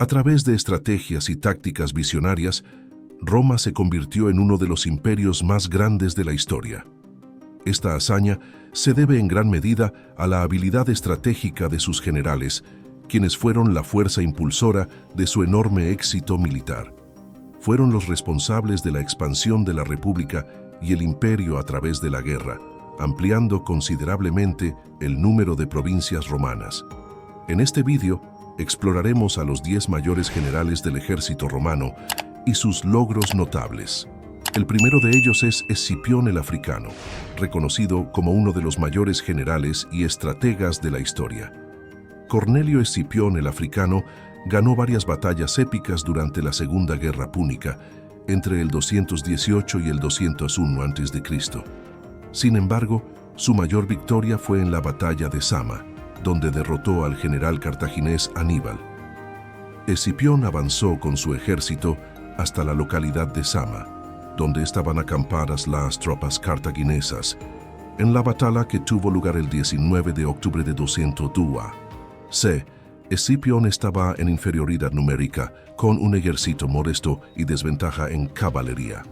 A través de estrategias y tácticas visionarias, Roma se convirtió en uno de los imperios más grandes de la historia. Esta hazaña se debe en gran medida a la habilidad estratégica de sus generales, quienes fueron la fuerza impulsora de su enorme éxito militar. Fueron los responsables de la expansión de la República y el imperio a través de la guerra, ampliando considerablemente el número de provincias romanas. En este vídeo exploraremos a los 10 mayores generales del ejército romano y sus logros notables. El primero de ellos es Escipión el Africano, reconocido como uno de los mayores generales y estrategas de la historia. Cornelio Escipión el Africano ganó varias batallas épicas durante la Segunda Guerra Púnica, entre el 218 y el 201 a.C. Sin embargo, su mayor victoria fue en la batalla de Zama, donde derrotó al general cartaginés Aníbal. Escipión avanzó con su ejército hasta la localidad de Zama, donde estaban acampadas las tropas cartaginesas, en la batalla que tuvo lugar el 19 de octubre de 202 a.C. Escipión estaba en inferioridad numérica, con un ejército modesto y desventaja en caballería.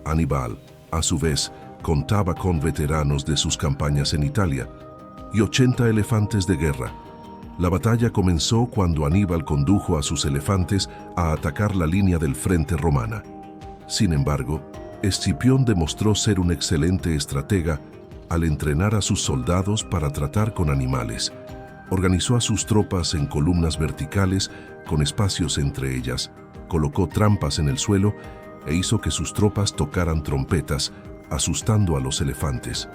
Aníbal, a su vez, contaba con veteranos de sus campañas en Italia y 80 elefantes de guerra. La batalla comenzó cuando Aníbal condujo a sus elefantes a atacar la línea del frente romana. Sin embargo, Escipión demostró ser un excelente estratega al entrenar a sus soldados para tratar con animales. Organizó a sus tropas en columnas verticales con espacios entre ellas, colocó trampas en el suelo e hizo que sus tropas tocaran trompetas, asustando a los elefantes.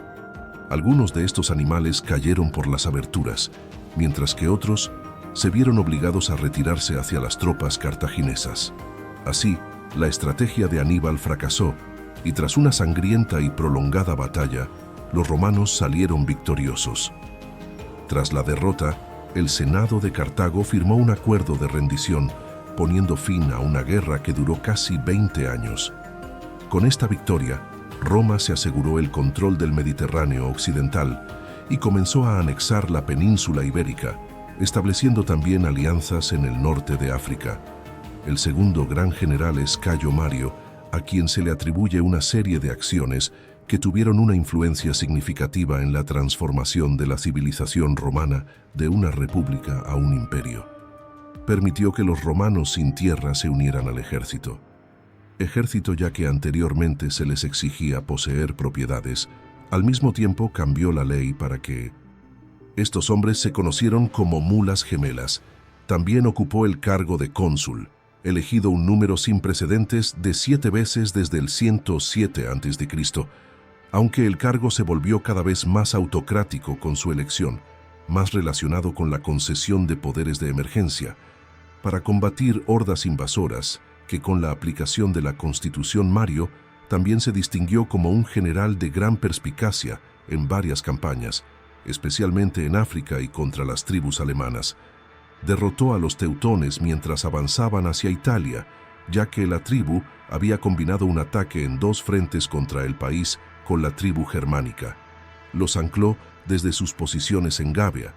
Algunos de estos animales cayeron por las aberturas, mientras que otros se vieron obligados a retirarse hacia las tropas cartaginesas. Así, la estrategia de Aníbal fracasó y tras una sangrienta y prolongada batalla, los romanos salieron victoriosos. Tras la derrota, el Senado de Cartago firmó un acuerdo de rendición, poniendo fin a una guerra que duró casi 20 años. Con esta victoria, Roma se aseguró el control del Mediterráneo occidental y comenzó a anexar la península ibérica, estableciendo también alianzas en el norte de África. El segundo gran general es Cayo Mario, a quien se le atribuye una serie de acciones que tuvieron una influencia significativa en la transformación de la civilización romana de una república a un imperio. Permitió que los romanos sin tierra se unieran al ejército ya que anteriormente se les exigía poseer propiedades. Al mismo tiempo cambió la ley para que estos hombres se conocieron como mulas gemelas. También ocupó el cargo de cónsul, elegido un número sin precedentes de 7 veces desde el 107 a.C., aunque el cargo se volvió cada vez más autocrático con su elección, más relacionado con la concesión de poderes de emergencia, para combatir hordas invasoras, que con la aplicación de la Constitución Mario también se distinguió como un general de gran perspicacia en varias campañas, especialmente en África y contra las tribus alemanas. Derrotó a los teutones mientras avanzaban hacia Italia, ya que la tribu había combinado un ataque en 2 frentes contra el país con la tribu germánica. Los ancló desde sus posiciones en Gabia,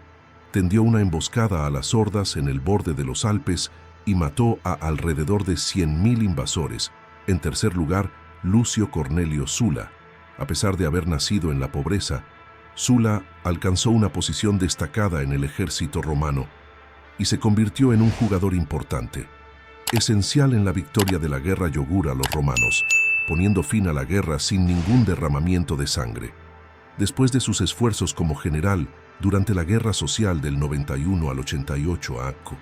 tendió una emboscada a las hordas en el borde de los Alpes y mató a alrededor de 100.000 invasores. En tercer lugar, Lucio Cornelio Sula. A pesar de haber nacido en la pobreza, Sula alcanzó una posición destacada en el ejército romano y se convirtió en un jugador importante, esencial en la victoria de la guerra yogur a los romanos, poniendo fin a la guerra sin ningún derramamiento de sangre. Después de sus esfuerzos como general durante la guerra social del 91 al 88 a.C.,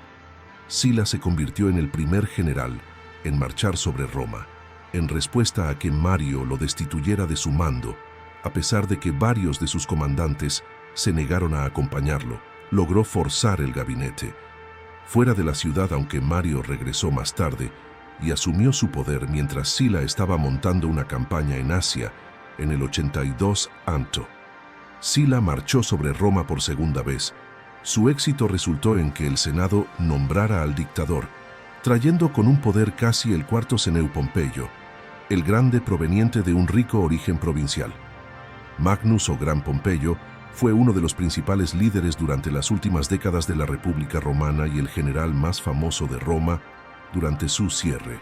Sila se convirtió en el primer general en marchar sobre Roma, en respuesta a que Mario lo destituyera de su mando. A pesar de que varios de sus comandantes se negaron a acompañarlo, logró forzar el gabinete fuera de la ciudad, aunque Mario regresó más tarde y asumió su poder mientras Sila estaba montando una campaña en Asia en el 82 a.C. Sila marchó sobre Roma por segunda vez. Su éxito resultó en que el Senado nombrara al dictador, trayendo con un poder casi el cuarto Cneo Pompeyo, el grande proveniente de un rico origen provincial. Magnus o Gran Pompeyo Fue uno de los principales líderes durante las últimas décadas de la República Romana y el general más famoso de Roma durante su cierre.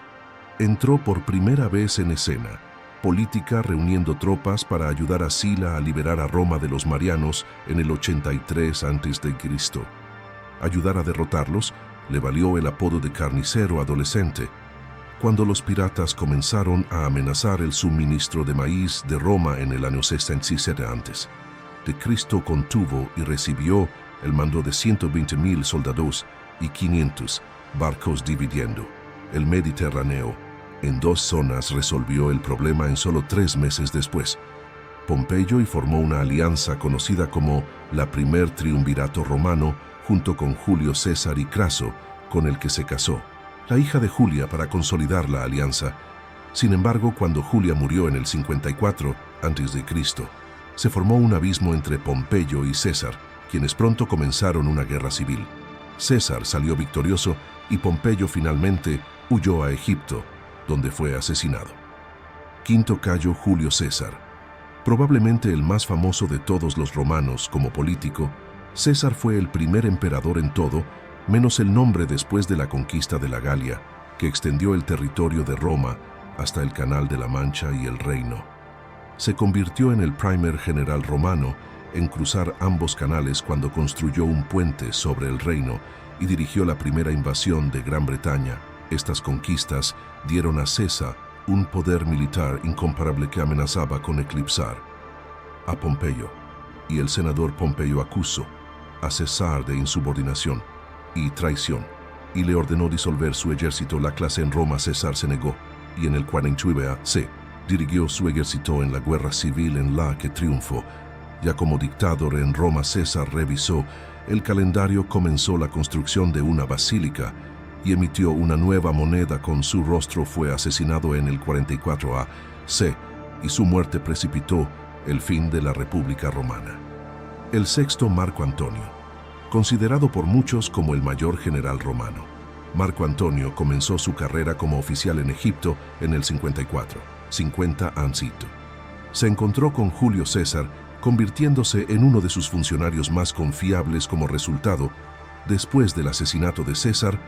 Entró por primera vez en escena política reuniendo tropas para ayudar a Sila a liberar a Roma de los marianos en el 83 a.C. Ayudar a derrotarlos le valió el apodo de carnicero adolescente, cuando los piratas comenzaron a amenazar el suministro de maíz de Roma en el año 67 a.C. Contuvo y recibió el mando de 120.000 soldados y 500 barcos dividiendo el Mediterráneo en dos zonas. Resolvió el problema en solo 3 meses después. Pompeyo y formó una alianza conocida como la Primer Triunvirato Romano junto con Julio César y Craso, con el que se casó la hija de Julia para consolidar la alianza. Sin embargo, cuando Julia murió en el 54 a.C., se formó un abismo entre Pompeyo y César, quienes pronto comenzaron una guerra civil. César salió victorioso y Pompeyo finalmente huyó a Egipto, donde fue asesinado. Quinto Cayo Julio César. Probablemente el más famoso de todos los romanos como político, César fue el primer emperador en todo, menos el nombre después de la conquista de la Galia, que extendió el territorio de Roma hasta el Canal de la Mancha y el Reino. Se convirtió en el primer general romano en cruzar ambos canales cuando construyó un puente sobre el Reino y dirigió la primera invasión de Gran Bretaña. Estas conquistas dieron a César un poder militar incomparable que amenazaba con eclipsar a Pompeyo, y el senador Pompeyo acusó a César de insubordinación y traición, y le ordenó disolver su ejército. La clase en Roma. César se negó, y en el 49 a.C. dirigió su ejército en la guerra civil en la que triunfó. Ya como dictador en Roma, César revisó el calendario, comenzó la construcción de una basílica y emitió una nueva moneda con su rostro. Fue asesinado en el 44 a.C. y su muerte precipitó el fin de la República Romana. El sexto Marco Antonio. Considerado por muchos como el mayor general romano, Marco Antonio comenzó su carrera como oficial en Egipto en el 50 a.C. Se encontró con Julio César, convirtiéndose en uno de sus funcionarios más confiables. Como resultado, después del asesinato de César,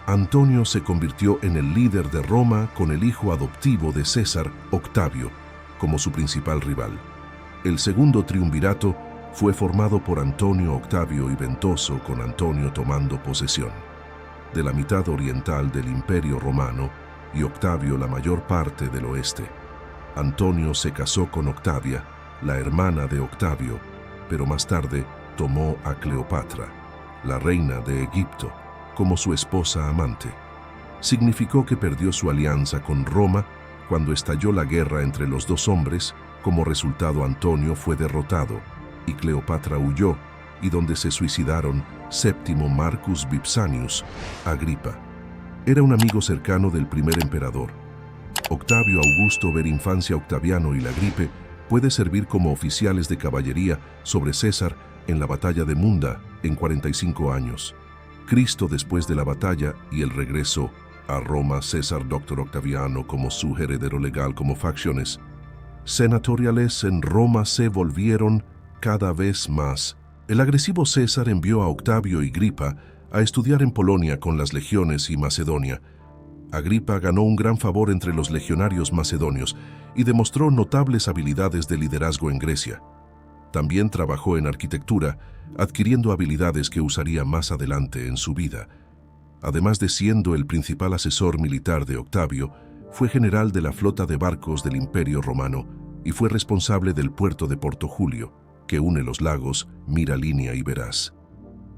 Antonio se convirtió en el líder de Roma con el hijo adoptivo de César, Octavio, como su principal rival. El segundo triunvirato fue formado por Antonio, Octavio y Ventoso, con Antonio tomando posesión de la mitad oriental del Imperio Romano y Octavio la mayor parte del oeste. Antonio se casó con Octavia, la hermana de Octavio, pero más tarde tomó a Cleopatra, la reina de Egipto, como su esposa amante. Significó que perdió su alianza con Roma cuando estalló la guerra entre los dos hombres. Como resultado, Antonio fue derrotado y Cleopatra huyó, y donde se suicidaron Séptimo Marcus Vipsanius Agripa. Era un amigo cercano del primer emperador. Octavio Augusto ver infancia Octaviano y la gripe puede servir como oficiales de caballería sobre César en la batalla de Munda en 45 años. Cristo después de la batalla y el regreso a Roma. César Doctor Octaviano como su heredero legal. Como facciones senatoriales en Roma se volvieron cada vez más. El agresivo César envió a Octavio y Agripa a estudiar en Polonia con las legiones y Macedonia. Agripa ganó un gran favor entre los legionarios macedonios y demostró notables habilidades de liderazgo en Grecia. También trabajó en arquitectura, adquiriendo habilidades que usaría más adelante en su vida. Además de siendo el principal asesor militar de Octavio, fue general de la flota de barcos del Imperio Romano y fue responsable del puerto de Porto Julio, que une los lagos Miralinia y Veraz.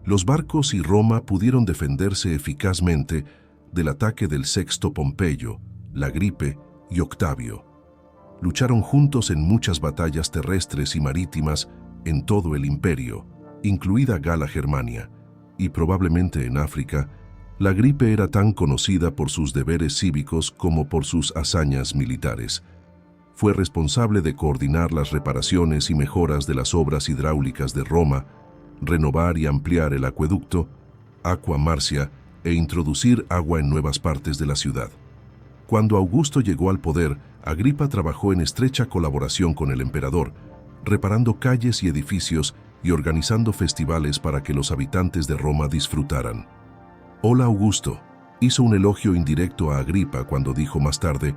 Los barcos y Roma pudieron defenderse eficazmente del ataque del sexto Pompeyo, la gripe y Octavio. Lucharon juntos en muchas batallas terrestres y marítimas en todo el imperio, incluida Gala Germania, y probablemente en África. La gripe era tan conocida por sus deberes cívicos como por sus hazañas militares. Fue responsable de coordinar las reparaciones y mejoras de las obras hidráulicas de Roma, renovar y ampliar el acueducto, Aqua Marcia, e introducir agua en nuevas partes de la ciudad. Cuando Augusto llegó al poder, Agripa trabajó en estrecha colaboración con el emperador, reparando calles y edificios y organizando festivales para que los habitantes de Roma disfrutaran. Hola Augusto, hizo un elogio indirecto a Agripa cuando dijo más tarde: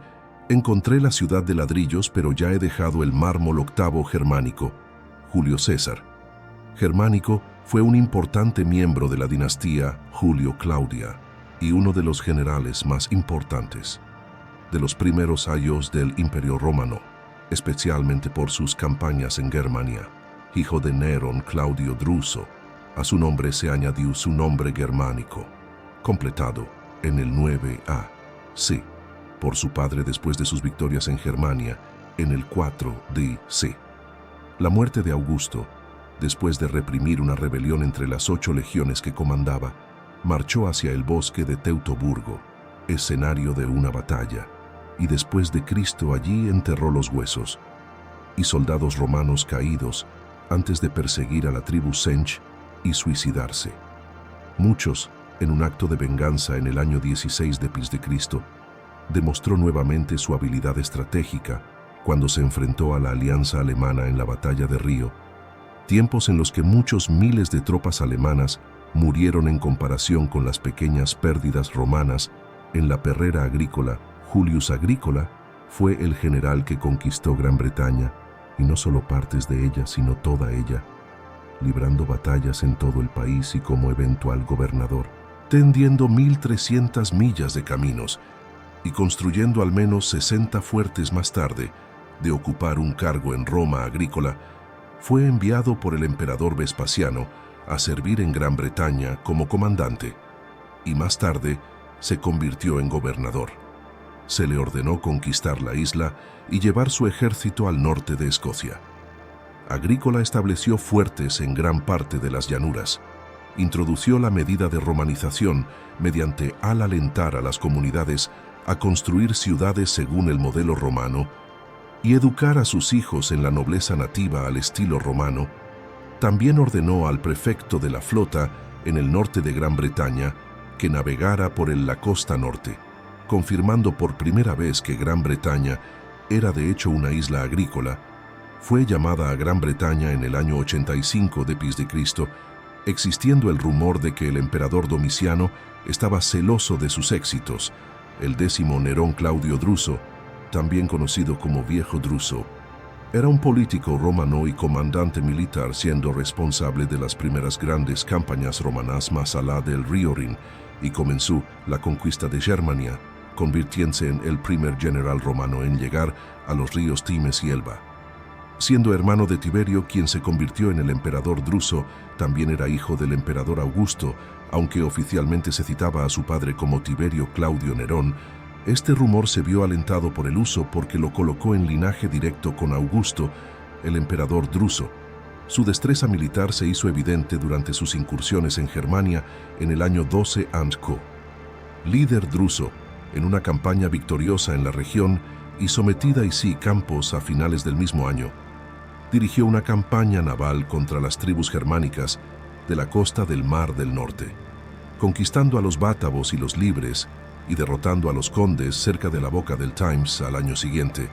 encontré la ciudad de ladrillos, pero ya he dejado el mármol octavo germánico. Julio César. Germánico fue un importante miembro de la dinastía Julio-Claudia y uno de los generales más importantes de los primeros años del Imperio Romano, especialmente por sus campañas en Germania. Hijo de Nerón Claudio Druso, a su nombre se añadió su nombre germánico, completado en el 9 a.C. por su padre después de sus victorias en Germania en el 4 d.C. La muerte de Augusto, después de reprimir una rebelión entre las 8 legiones que comandaba, marchó hacia el bosque de Teutoburgo, escenario de una batalla, y después de Cristo allí enterró los huesos, y soldados romanos caídos antes de perseguir a la tribu Sench y suicidarse. Muchos, en un acto de venganza en el año 16 después de Cristo, demostró nuevamente su habilidad estratégica cuando se enfrentó a la alianza alemana en la batalla de Río, tiempos en los que muchos miles de tropas alemanas murieron en comparación con las pequeñas pérdidas romanas. En la perrera agrícola, Julius Agrícola fue el general que conquistó Gran Bretaña, y no solo partes de ella, sino toda ella, librando batallas en todo el país y como eventual gobernador, tendiendo 1.300 millas de caminos y construyendo al menos 60 fuertes más tarde de ocupar un cargo en Roma Agrícola. Fue enviado por el emperador Vespasiano a servir en Gran Bretaña como comandante, y más tarde se convirtió en gobernador. Se le ordenó conquistar la isla y llevar su ejército al norte de Escocia. Agrícola estableció fuertes en gran parte de las llanuras, introdució la medida de romanización mediante al alentar a las comunidades a construir ciudades según el modelo romano y educar a sus hijos en la nobleza nativa al estilo romano. También ordenó al prefecto de la flota en el norte de Gran Bretaña que navegara por la costa norte, confirmando por primera vez que Gran Bretaña era de hecho una isla agrícola. Fue llamada a Gran Bretaña en el año 85 después de Cristo, existiendo el rumor de que el emperador Domiciano estaba celoso de sus éxitos. El 10º Nerón Claudio Druso, también conocido como Viejo Druso, era un político romano y comandante militar, siendo responsable de las primeras grandes campañas romanas más allá del río Rin, y comenzó la conquista de Germania, convirtiéndose en el primer general romano en llegar a los ríos Times y Elba. Siendo hermano de Tiberio, quien se convirtió en el emperador Druso, también era hijo del emperador Augusto, aunque oficialmente se citaba a su padre como Tiberio Claudio Nerón. Este rumor se vio alentado por el uso porque lo colocó en linaje directo con Augusto, el emperador Druso. Su destreza militar se hizo evidente durante sus incursiones en Germania en el año 12 a.C. Líder Druso, en una campaña victoriosa en la región y sometida a Campos a finales del mismo año, dirigió una campaña naval contra las tribus germánicas de la costa del Mar del Norte, conquistando a los bátavos y los libres y derrotando a los condes cerca de la boca del Times al año siguiente.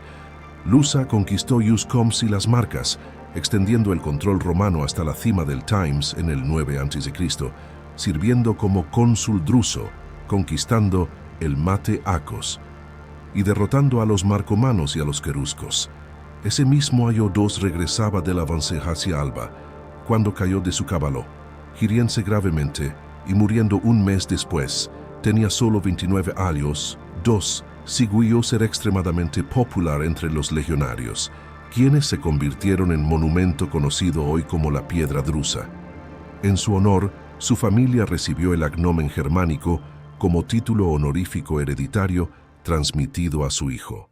Lusa conquistó Iuscoms y las Marcas, extendiendo el control romano hasta la cima del Times en el 9 a.C., sirviendo como cónsul Druso, conquistando el Mate Acos y derrotando a los marcomanos y a los queruscos. Ese mismo año 2 regresaba del avance hacia Alba, cuando cayó de su caballo, hiriéndose gravemente y muriendo un mes después. Tenía solo 29 años. 2. Siguió ser extremadamente popular entre los legionarios, quienes se convirtieron en monumento conocido hoy como la Piedra Drusa. En su honor, su familia recibió el agnomen germánico como título honorífico hereditario transmitido a su hijo.